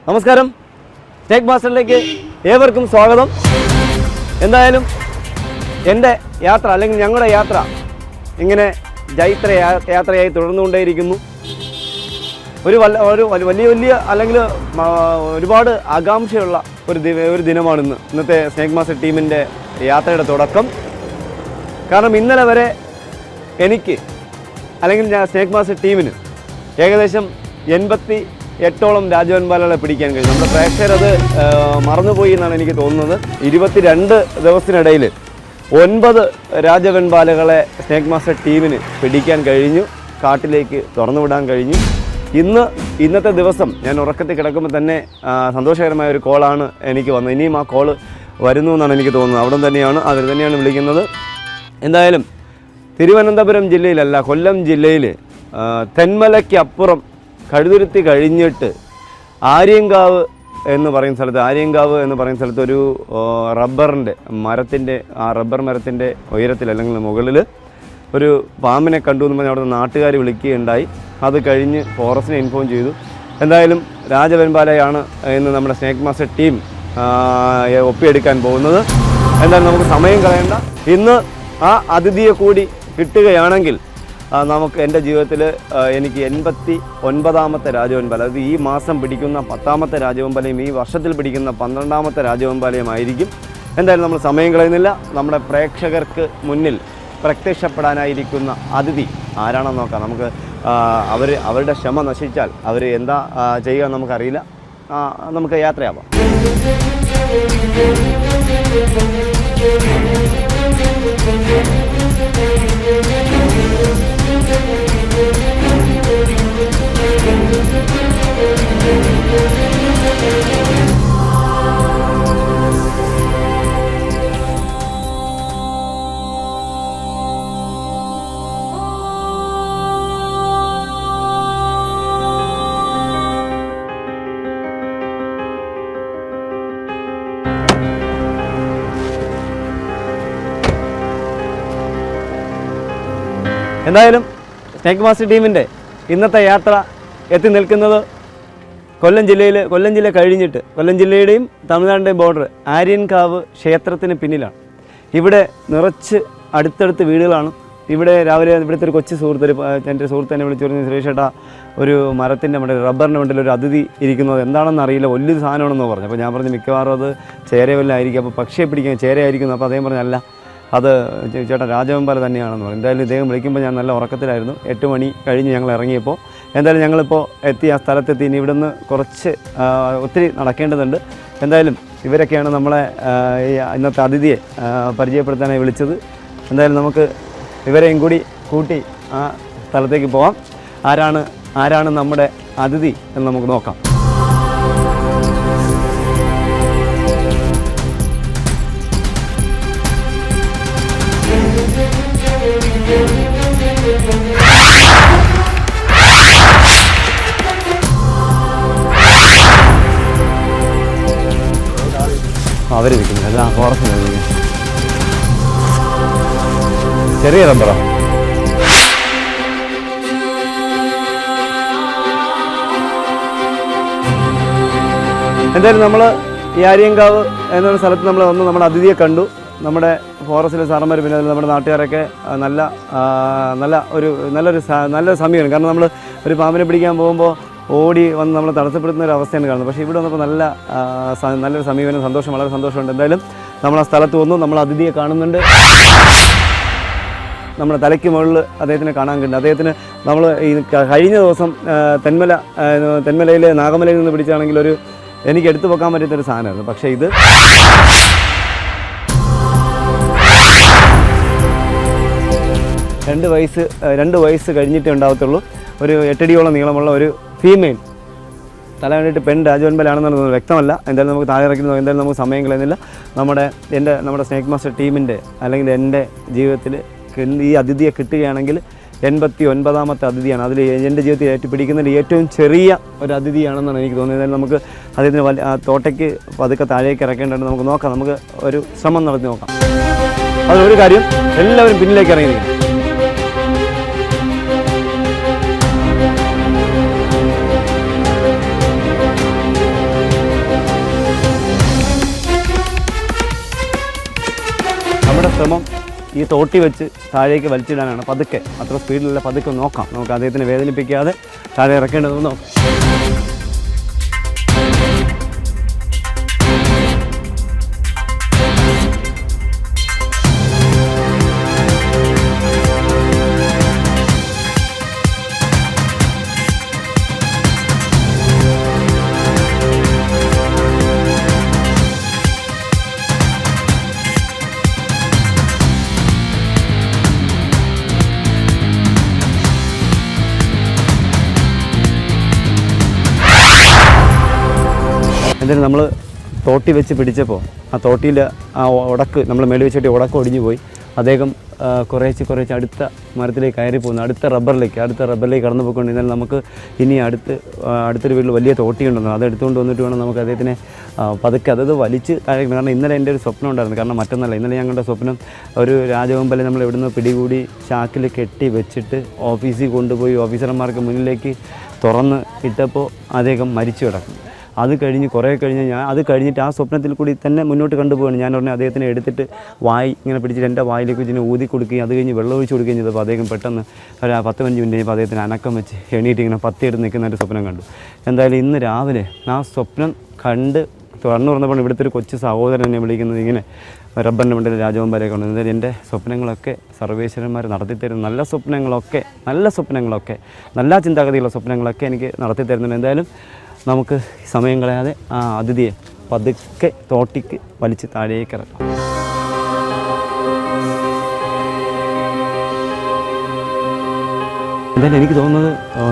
നമസ്കാരം, സ്നേക്ക് മാസ്റ്ററിലേക്ക് ഏവർക്കും സ്വാഗതം. എന്തായാലും എൻ്റെ യാത്ര അല്ലെങ്കിൽ ഞങ്ങളുടെ യാത്ര ഇങ്ങനെ ജൈത്ര യാത്രയായി തുടർന്നുകൊണ്ടേയിരിക്കുന്നു. ഒരു വലിയ അല്ലെങ്കിൽ ഒരുപാട് ആകാംക്ഷയുള്ള ഒരു ദിനമാണ് ഇന്നത്തെ സ്നേക്ക് മാസ്റ്റർ ടീമിൻ്റെ യാത്രയുടെ തുടക്കം. കാരണം ഇന്നലെ വരെ എനിക്ക് അല്ലെങ്കിൽ സ്നേക്ക് മാസ്റ്റർ ടീമിന് ഏകദേശം 88ഓളം രാജവെമ്പാലകളെ പിടിക്കാൻ കഴിഞ്ഞു. നമ്മുടെ പ്രേക്ഷകരത് മറന്നുപോയി എന്നാണ് എനിക്ക് തോന്നുന്നത്. 22 ദിവസത്തിനിടയിൽ 9 രാജവെമ്പാലകളെ സ്നേക്ക് മാസ്റ്റർ ടീമിന് പിടിക്കാൻ കഴിഞ്ഞു, കാട്ടിലേക്ക് തുറന്നുവിടാൻ കഴിഞ്ഞു. ഇന്നത്തെ ദിവസം ഞാൻ ഉറക്കത്തിൽ കിടക്കുമ്പോൾ തന്നെ സന്തോഷകരമായ ഒരു കോളാണ് എനിക്ക് വന്നത്. ഇനിയും ആ കോള് വരുന്നു എന്നാണ് എനിക്ക് തോന്നുന്നത്. അവിടെ തന്നെയാണ്, അതിൽ തന്നെയാണ് വിളിക്കുന്നത്. എന്തായാലും തിരുവനന്തപുരം ജില്ലയിലല്ല, കൊല്ലം ജില്ലയിൽ തെന്മലയ്ക്കപ്പുറം കഴുതുരുത്തി കഴിഞ്ഞിട്ട് ആര്യങ്കാവ് എന്ന് പറയുന്ന സ്ഥലത്ത് ഒരു റബ്ബർ മരത്തിൻ്റെ ഉയരത്തിൽ അല്ലെങ്കിൽ മുകളിൽ ഒരു പാമ്പിനെ കണ്ടു എന്ന് പറഞ്ഞാൽ അവിടുത്തെ നാട്ടുകാർ വിളിക്കുകയുണ്ടായി. അത് കഴിഞ്ഞ് ഫോറസ്റ്റിനെ ഇൻഫോം ചെയ്തു. എന്തായാലും രാജവെമ്പാലയാണ് എന്ന് നമ്മുടെ സ്നേക്ക് മാസ്റ്റർ ടീം ഒപ്പിയെടുക്കാൻ പോകുന്നത്. എന്തായാലും നമുക്ക് സമയം കളയണ്ട. ഇന്ന് ആ അതിഥിയെ കൂടി കിട്ടുകയാണെങ്കിൽ നമുക്ക് എൻ്റെ ജീവിതത്തിൽ എനിക്ക് 89ാമത്തെ രാജവെമ്പാല, അത് ഈ മാസം പിടിക്കുന്ന 10ാമത്തെ രാജവെമ്പാലയും ഈ വർഷത്തിൽ പിടിക്കുന്ന 12ാമത്തെ രാജവെമ്പാലയും ആയിരിക്കും. എന്തായാലും നമ്മൾ സമയം കളയുന്നില്ല. നമ്മുടെ പ്രേക്ഷകർക്ക് മുന്നിൽ പ്രത്യക്ഷപ്പെടാനായിരിക്കുന്ന അതിഥി ആരാണെന്ന് നോക്കാം. നമുക്ക് അവരുടെ ക്ഷമ നശിച്ചാൽ അവർ എന്താ ചെയ്യുക നമുക്കറിയില്ല. നമുക്ക് യാത്രയാവാം. എന്തായാലും സ്നേക്ക് മാസ്റ്റർ ടീമിൻ്റെ ഇന്നത്തെ യാത്ര എത്തി നിൽക്കുന്നത് കൊല്ലം ജില്ല കഴിഞ്ഞിട്ട് കൊല്ലം ജില്ലയുടെയും തമിഴ്നാടിൻ്റെയും ബോർഡർ ആര്യൻകാവ് ക്ഷേത്രത്തിന് പിന്നിലാണ്. ഇവിടെ നിറച്ച് അടുത്തടുത്ത് വീടുകളാണ്. ഇവിടെ രാവിലെ ഇവിടുത്തെ ഒരു കൊച്ചു എൻ്റെ സുഹൃത്ത് എന്നെ വിളിച്ചു പറഞ്ഞു, സുരേഷ് ചേട്ടാ ഒരു മരത്തിൻ്റെ മണ്ടിൽ റബ്ബറിൻ്റെ മണ്ടിൽ ഒരു അതിഥി ഇരിക്കുന്നത് എന്താണെന്ന് അറിയില്ല, വലിയൊരു സാധനമാണെന്ന് പറഞ്ഞു. അപ്പോൾ ഞാൻ പറഞ്ഞു മിക്കവാറും അത് ചേരവല്ലായിരിക്കും, അപ്പോൾ പക്ഷിയെ പിടിക്കാൻ ചേരയായിരിക്കുന്നു. അപ്പോൾ അദ്ദേഹം പറഞ്ഞല്ല, അത് ചേട്ടാ രാജവെമ്പാല തന്നെയാണെന്ന് പറഞ്ഞു. എന്തായാലും ഇദ്ദേഹം വിളിക്കുമ്പോൾ ഞാൻ നല്ല ഉറക്കത്തിലായിരുന്നു. 8 മണി കഴിഞ്ഞ് ഞങ്ങൾ ഇറങ്ങിയപ്പോൾ. എന്തായാലും ഞങ്ങളിപ്പോൾ ആ സ്ഥലത്തെത്തി. ഇനി ഇവിടുന്ന് കുറച്ച് ഒത്തിരി നടക്കേണ്ടതുണ്ട്. എന്തായാലും ഇവരൊക്കെയാണ് നമ്മളെ ഇന്നത്തെ അതിഥിയെ പരിചയപ്പെടുത്താനായി വിളിച്ചത്. എന്തായാലും നമുക്ക് ഇവരെയും കൂടി കൂട്ടി ആ സ്ഥലത്തേക്ക് പോവാം. ആരാണ് നമ്മുടെ അതിഥി എന്ന് നമുക്ക് നോക്കാം. അവരിരിക്കുന്നത് അല്ല, ഫോറസ്റ്റ് ചെറിയ റബ്ബറാ. എന്തായാലും നമ്മൾ ഈ ആര്യങ്കാവ് എന്നൊരു സ്ഥലത്ത് നമ്മൾ വന്ന് നമ്മുടെ അതിഥിയെ കണ്ടു. നമ്മുടെ ഫോറസ്റ്റിലെ സാറന്മാർ പിന്നെ നമ്മുടെ നാട്ടുകാരൊക്കെ നല്ലൊരു സമയമാണ്. കാരണം നമ്മൾ ഒരു പാമ്പിനെ പിടിക്കാൻ പോകുമ്പോൾ ഓടി വന്ന് നമ്മൾ തടസ്സപ്പെടുന്ന ഒരു അവസ്ഥയാണ് കാണുന്നത്. പക്ഷേ ഇവിടെ വന്നപ്പോൾ നല്ലൊരു സമീപനം, വളരെ സന്തോഷമുണ്ട്. എന്തായാലും നമ്മൾ ആ സ്ഥലത്ത് വന്നു. നമ്മൾ അതിഥിയെ കാണുന്നുണ്ട്. നമ്മുടെ തലയ്ക്ക് മുകളിൽ അദ്ദേഹത്തിനെ കാണാൻ കഴിയുന്നു. അദ്ദേഹത്തിന് നമ്മൾ ഈ കഴിഞ്ഞ ദിവസം തെന്മലയിലെ നാഗമലയിൽ നിന്ന് പിടിച്ചാണെങ്കിൽ എനിക്ക് എടുത്തു വെക്കാൻ പറ്റാത്തൊരു സാധനമായിരുന്നു. പക്ഷേ ഇത് 2 വയസ്സ് കഴിഞ്ഞിട്ടേ ഉണ്ടാകത്തുള്ളൂ. ഒരു 8 അടിയോളം നീളമുള്ള ഒരു ഫീമെയിൽ. തല കണ്ടിട്ട് പെൺ രാജവെമ്പാലാണെന്നുള്ളത് വ്യക്തമല്ല. എന്തായാലും നമുക്ക് താഴെ ഇറക്കുന്നത്. എന്തായാലും നമുക്ക് സമയം കളയുന്നില്ല. നമ്മുടെ സ്നേക്ക് മാസ്റ്റർ ടീമിൻ്റെ അല്ലെങ്കിൽ എൻ്റെ ജീവിതത്തിൽ ഈ അതിഥിയെ കിട്ടുകയാണെങ്കിൽ 89ാമത്തെ അതിഥിയാണ്. അതിൽ എൻ്റെ ജീവിതത്തിൽ പിടിക്കുന്നതിൻ്റെ ഏറ്റവും ചെറിയ ഒരു അതിഥിയാണെന്നാണ് എനിക്ക് തോന്നുന്നത്. എന്തായാലും നമുക്ക് അദ്ദേഹത്തിന് തോട്ടയ്ക്ക് പതുക്കെ താഴേക്ക് ഇറക്കേണ്ടതുണ്ട്. നമുക്ക് നോക്കാം, നമുക്ക് ഒരു ശ്രമം നടത്തി നോക്കാം. അതൊരു കാര്യം, എല്ലാവരും പിന്നിലേക്ക് ഇറങ്ങി. ശ്രമം ഈ തോട്ടി വെച്ച് താഴേക്ക് വലിച്ചിടാനാണ്. പതുക്കെ, അത്ര സ്പീഡിലല്ല, പതുക്കെ നോക്കാം. നമുക്ക് അദ്ദേഹത്തിനെ വേദനിപ്പിക്കാതെ താഴെ ഇറക്കേണ്ടതെന്ന് നോക്കാം. എന്നിട്ട് നമ്മൾ തോട്ടി വെച്ച് പിടിച്ചപ്പോൾ ആ തോട്ടിയിൽ ആ ഉടക്ക് നമ്മൾ മേളിൽ വെച്ചിട്ട് ഉടക്ക് ഒടിഞ്ഞു പോയി. അദ്ദേഹം കുറേശ്ശെ അടുത്ത മരത്തിലേക്ക് കയറി പോകുന്നു, അടുത്ത റബ്ബറിലേക്ക് കടന്നു പോയിക്കൊണ്ട്. എന്നാൽ നമുക്ക് ഇനി അടുത്തൊരു വീട്ടിൽ വലിയ തോട്ടിയുണ്ടെന്ന് അത് എടുത്തുകൊണ്ട് വന്നിട്ട് വേണം നമുക്ക് അദ്ദേഹത്തിനെ പതുക്കെ അതത് വലിച്ച് താഴെ. കാരണം ഇന്നലെ എൻ്റെ ഒരു സ്വപ്നം ഉണ്ടായിരുന്നു. കാരണം മറ്റൊന്നല്ല, ഇന്നലെ ഞങ്ങളുടെ സ്വപ്നം ഒരു രാജവെമ്പാല നമ്മൾ ഇവിടുന്ന് പിടികൂടി ഷാക്കിൽ കെട്ടി വെച്ചിട്ട് ഓഫീസിൽ കൊണ്ടുപോയി ഓഫീസർമാർക്ക് മുന്നിലേക്ക് തുറന്ന് ഇട്ടപ്പോൾ അദ്ദേഹം മരിച്ചു കിടക്കും. അത് കഴിഞ്ഞ് കുറേ കഴിഞ്ഞ് അത് കഴിഞ്ഞിട്ട് ആ സ്വപ്നത്തിൽ കൂടി തന്നെ മുന്നോട്ട് കണ്ടുപോവുകയാണ്. ഞാൻ ഉടനെ അദ്ദേഹത്തിനെ എടുത്തിട്ട് ഇങ്ങനെ പിടിച്ചിട്ട് എൻ്റെ വായിലേക്ക് വെച്ചിട്ട് ഊതി കൊടുക്കുകയും അത് കഴിഞ്ഞ് വെള്ളം ഒഴിച്ച് കൊടുക്കുകയും ചെയ്തപ്പോൾ അദ്ദേഹം പെട്ടെന്ന് ഒരു 10-15 മിനിറ്റ് കഴിഞ്ഞപ്പോൾ അദ്ദേഹത്തിന് അനക്കം വെച്ച് എണീറ്റ് ഇങ്ങനെ പത്തിയെടുത്ത് നിൽക്കുന്ന ഒരു സ്വപ്നം കണ്ടു. എന്തായാലും ഇന്ന് രാവിലെ ആ സ്വപ്നം കണ്ട് തുറന്നപ്പോൾ ഇവിടുത്തെ ഒരു കൊച്ചു സഹോദരൻ എന്നെ വിളിക്കുന്നത് ഇങ്ങനെ റബ്ബറിൻ്റെ മണ്ടയിൽ രാജവെമ്പാലയൊക്കെ ഉണ്ട്. എന്തായാലും എൻ്റെ സ്വപ്നങ്ങളൊക്കെ സർവേശ്വരന്മാർ നടത്തിത്തരുന്നു. നല്ല സ്വപ്നങ്ങളൊക്കെ നല്ല ചിന്താഗതിയുള്ള സ്വപ്നങ്ങളൊക്കെ എനിക്ക് നടത്തിത്തരുന്നുണ്ട്. എന്തായാലും നമുക്ക് സമയം കളയാതെ ആ അതിഥിയെ പതുക്കെ തോട്ടിക്ക് വലിച്ച് താഴേക്ക് ഇറക്കാം. എന്തായാലും എനിക്ക് തോന്നുന്നത്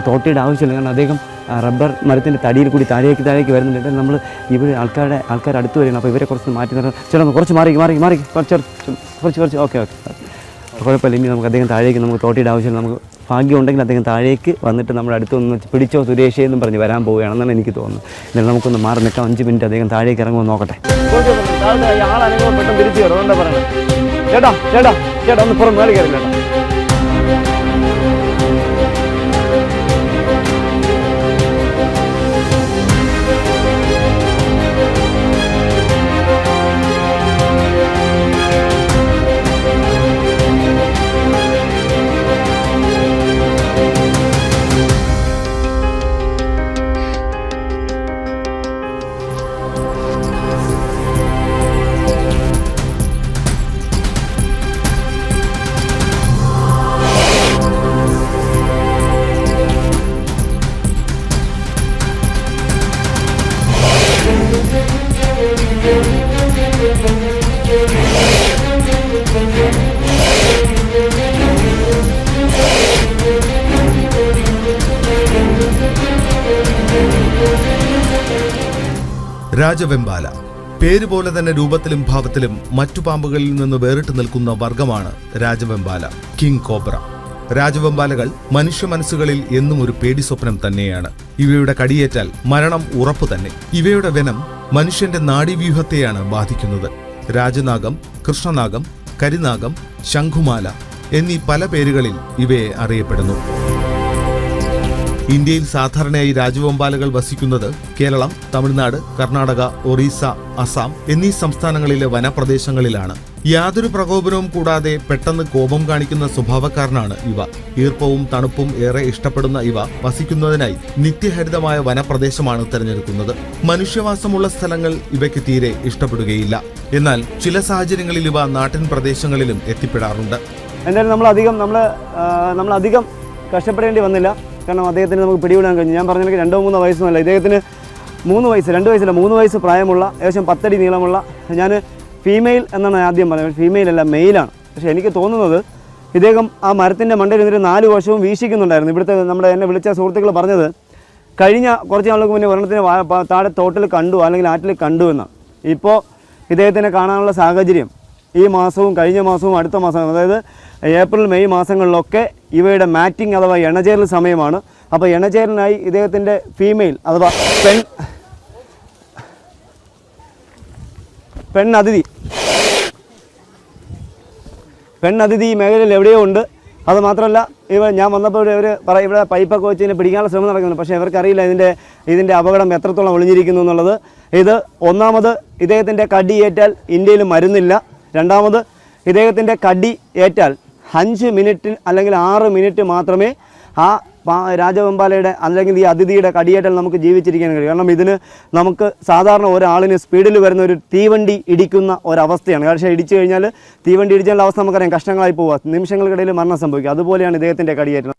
തോട്ടിയുടെ ആവശ്യമില്ല. കാരണം അദ്ദേഹം റബ്ബർ മരത്തിൻ്റെ തടിയിൽ കൂടി താഴേക്ക് വരുന്നുണ്ട്. എന്തായാലും നമ്മൾ ഇവിടെ ആൾക്കാർ അടുത്ത് വരികയാണ്. അപ്പോൾ ഇവരെ കുറച്ച് മാറ്റി നിർത്താം. ചേട്ടാ കുറച്ച് മാറി കുറച്ച് ഓക്കെ കുഴപ്പമില്ല. ഇനി നമുക്ക് അദ്ദേഹം താഴേക്ക് നമുക്ക് തോട്ടിയുടെ ആവശ്യമില്ല. നമുക്ക് ഭാഗ്യം ഉണ്ടെങ്കിൽ അദ്ദേഹം താഴേക്ക് വന്നിട്ട് നമ്മുടെ അടുത്തൊന്ന് പിടിച്ചോ സുരേഷേ എന്നും പറഞ്ഞ് വരാൻ പോവുകയാണെന്നാണ് എനിക്ക് തോന്നുന്നത്. എന്നാലും നമുക്കൊന്ന് മാറി നിൽക്കാം. 5 മിനിറ്റ് അദ്ദേഹം താഴേക്ക് ഇറങ്ങുമ്പോൾ നോക്കട്ടെ. പെട്ടെന്ന് തിരിച്ചു കയറും. എന്താ പറയുന്നത്? ചേട്ടാ ഒന്ന് പുറം മേളിൽ കയറില്ല. രാജവെമ്പാല പേരുപോലെ തന്നെ രൂപത്തിലും ഭാവത്തിലും മറ്റു പാമ്പുകളിൽ നിന്ന് വേറിട്ട് നിൽക്കുന്ന വർഗമാണ് രാജവെമ്പാല, കിങ് കോബ്ര. രാജവെമ്പാലകൾ മനുഷ്യ മനസ്സുകളിൽ എന്നും ഒരു പേടി സ്വപ്നം തന്നെയാണ്. ഇവയുടെ കടിയേറ്റാൽ മരണം ഉറപ്പു തന്നെ. ഇവയുടെ വെനം മനുഷ്യന്റെ നാഡീവ്യൂഹത്തെയാണ് ബാധിക്കുന്നത്. രാജനാഗം, കൃഷ്ണനാഗം, കരിനാഗം, ശംഖുമാല എന്നീ പല പേരുകളിൽ ഇവയെ അറിയപ്പെടുന്നു. ഇന്ത്യയിൽ സാധാരണയായി രാജവെമ്പാലകൾ വസിക്കുന്നത് കേരളം, തമിഴ്നാട്, കർണാടക, ഒറീസ, അസം എന്നീ സംസ്ഥാനങ്ങളിലെ വനപ്രദേശങ്ങളിലാണ്. യാതൊരു പ്രകോപനവും കൂടാതെ പെട്ടെന്ന് കോപം കാണിക്കുന്ന സ്വഭാവക്കാരനാണ് ഇവ. ഈർപ്പവും തണുപ്പും ഏറെ ഇഷ്ടപ്പെടുന്ന ഇവ വസിക്കുന്നതിനായി നിത്യഹരിതമായ വനപ്രദേശമാണ് തിരഞ്ഞെടുക്കുന്നത്. മനുഷ്യവാസമുള്ള സ്ഥലങ്ങൾ ഇവയ്ക്ക് തീരെ ഇഷ്ടപ്പെടുകയില്ല. എന്നാൽ ചില സാഹചര്യങ്ങളിൽ ഇവ നാട്ടിൻ പ്രദേശങ്ങളിലും എത്തിപ്പെടാറുണ്ട്. എന്തായാലും നമ്മളധികം കഷ്ടപ്പെടേണ്ടി വന്നില്ല. കാരണം അദ്ദേഹത്തിന് നമുക്ക് പിടിവിടാൻ കഴിഞ്ഞു. ഞാൻ പറഞ്ഞെങ്കിൽ 2-3 വയസ്സൊന്നുമല്ല, ഇദ്ദേഹത്തിന് 3 വയസ്സ്, 2 വയസ്സില്ല 3 വയസ്സ് പ്രായമുള്ള ഏകദേശം 10 അടി നീളമുള്ള, ഞാൻ ഫീമെയിൽ എന്നാണ് ആദ്യം പറയുന്നത്, ഫീമെയിൽ അല്ല മെയിലാണ്. പക്ഷേ എനിക്ക് തോന്നുന്നത് ഇദ്ദേഹം ആ മരത്തിൻ്റെ മണ്ടയിൽ നിന്നിട്ട് 4 വർഷവും വീക്ഷിക്കുന്നുണ്ടായിരുന്നു. ഇവിടുത്തെ എന്നെ വിളിച്ച സുഹൃത്തുക്കൾ പറഞ്ഞത് കഴിഞ്ഞ കുറച്ച് നാൾക്ക് മുന്നേ ഒരെണ്ണത്തിന് താഴെ തോട്ടിൽ കണ്ടു അല്ലെങ്കിൽ ആറ്റിൽ കണ്ടു എന്നാണ്. ഇപ്പോൾ ഇദ്ദേഹത്തിനെ കാണാനുള്ള സാഹചര്യം ഈ മാസവും കഴിഞ്ഞ മാസവും അടുത്ത മാസം, അതായത് ഏപ്രിൽ മെയ് മാസങ്ങളിലൊക്കെ ഇവയുടെ മാറ്റിംഗ് അഥവാ ഇണചേരൽ സമയമാണ്. അപ്പോൾ ഇണചേരലിനായി ഇദ്ദേഹത്തിൻ്റെ ഫീമെയിൽ അഥവാ പെണ്ണതിഥി ഈ മേഖലയിൽ എവിടെയോ ഉണ്ട്. അത് മാത്രമല്ല ഞാൻ വന്നപ്പോൾ ഇവിടെ പൈപ്പൊക്കെ വെച്ച് ഇതിനെ പിടിക്കാനുള്ള ശ്രമം നടക്കുന്നുണ്ട്. പക്ഷേ ഇവർക്കറിയില്ല ഇതിൻ്റെ അപകടം എത്രത്തോളം ഒളിഞ്ഞിരിക്കുന്നു എന്നുള്ളത്. ഒന്നാമത് ഇദ്ദേഹത്തിൻ്റെ കടിയേറ്റാൽ ഇന്ത്യയിൽ മരുന്നില്ല. രണ്ടാമത് ഇദ്ദേഹത്തിൻ്റെ കടി ഏറ്റാൽ 5 മിനിറ്റ് അല്ലെങ്കിൽ 6 മിനിറ്റ് മാത്രമേ ആ രാജവെമ്പാലയുടെ അല്ലെങ്കിൽ ഈ അതിഥിയുടെ കടിയേറ്റാൽ നമുക്ക് ജീവിച്ചിരിക്കാൻ കഴിയും. കാരണം ഇതിന് നമുക്ക് സാധാരണ ഒരാളിന് സ്പീഡിൽ വരുന്ന ഒരു തീവണ്ടി ഇടിക്കുന്ന ഒരവസ്ഥയാണ്. പക്ഷേ ഇടിച്ചു കഴിഞ്ഞാൽ തീവണ്ടി ഇടിച്ചാലുള്ള അവസ്ഥ നമുക്കറിയാം, കഷ്ണങ്ങളായി പോവുക, നിമിഷങ്ങൾക്കിടയിൽ മരണം സംഭവിക്കുക. അതുപോലെയാണ് ഇദ്ദേഹത്തിൻ്റെ കടിയേറ്റം.